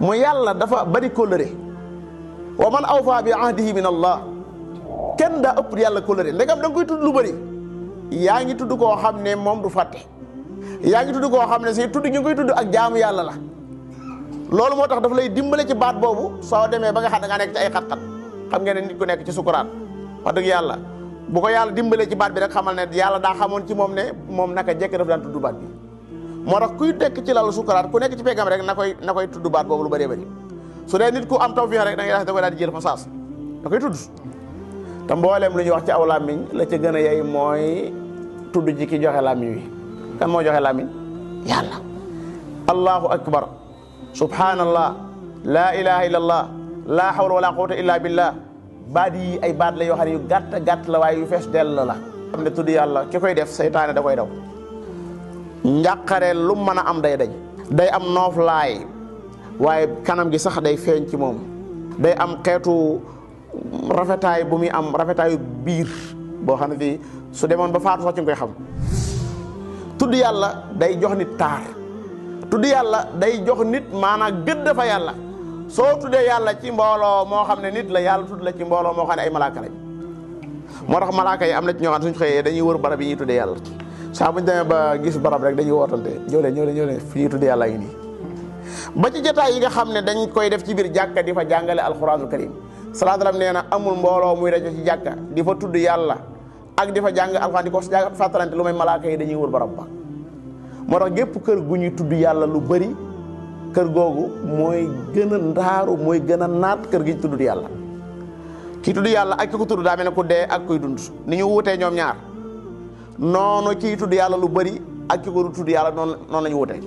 mu yàlla dafa bari kóllëre wa man awfa bi ahdihi min allah kenn daa ëpp yàlla kóllëre ndegam da nga koy tudd lu bëri yaa ngi tudd koo xam ne moom du fàtte yaa ngi tudd koo xam ne si tudd ñu ngi koy tudd ak jaamu yàlla la loolu moo tax dafa lay dimbale ci baat boobu soo demee ba nga xam da ngaa nekk ci ay xat-xat xam ngeen ne nit ku nekk ci sukuraat wax dëgg yàlla bu ko yàlla dimbalee ci baat bi rek xamal ne yàlla daa xamoon ci moom ne moom naka jekk daf daan tudd baat bi moo tax kuy nekk ci lalu sukuraat ku nekk ci peggam rek na koy tudd baat boobu lu bëree bëri su dee nit ku am tawfiix rek da ngay da koy daal di jël fa saas da koy tudd te mbooleem lu ñuy wax ci aw làmmiñ la ca gën a yey mooy tudd ji ki joxe làmmiñ wi kan moo joxe làmmiñ yàlla allahu akbar subhanallah laa ilaha illallah laa hawla wala quwwata illa billah baat yi ay baat la yoo xam ne yu gàtt gàtt la waaye yu fees dell la xam ne tudd yàlla ki koy def seytaane da koy daw njàqare lu mën a am day dañ day am noof laay waaye kanam gi sax day feeñ ci moom day am xeetu rafetaay bu muy am rafetaayu biir boo xam ne fii su demoon ba faatu sax ci nga koy xam tudd yàlla day jox nit taar tudd yàlla day jox nit maanaam gëdd fa yàlla soo tuddee yàlla ci mbooloo moo xam ne nit la yàlla tudd la ci mbooloo moo xam ne ay malaaka lañ moo tax malaaka yi am na ci ñoo xam ne suñu xëyee dañuy wër barab yi ñuy tuddee yàlla saa buñ demee ba gis barab rek dañuy wootante ñëw leen fi ñuy tuddee yàlla ngi nii ba ci jotaay yi nga xam ne dañ koy def ci biir jàkka di fa jàngale alxuraanul karim salaatu alayhi nee na amul mbooloo muy rajo ci jàkka di fa tudd yàlla ak di fa jàng alxuraan di ko fàttalante lu may malaaka yi dañuy wër barab ba moo tax gépp kër gu ñuy tudd yàlla lu bëri kër googu mooy gën a ndaaru mooy gën a naat kër gi tudd yàlla kii tudd yàlla ak ki ko tudd daa mel ne ku dee ak kuy dund ni ñu wutee ñoom ñaar noonu kii tudd yàlla lu bëri ak ki ko tudd yàlla noonu la ñu wutee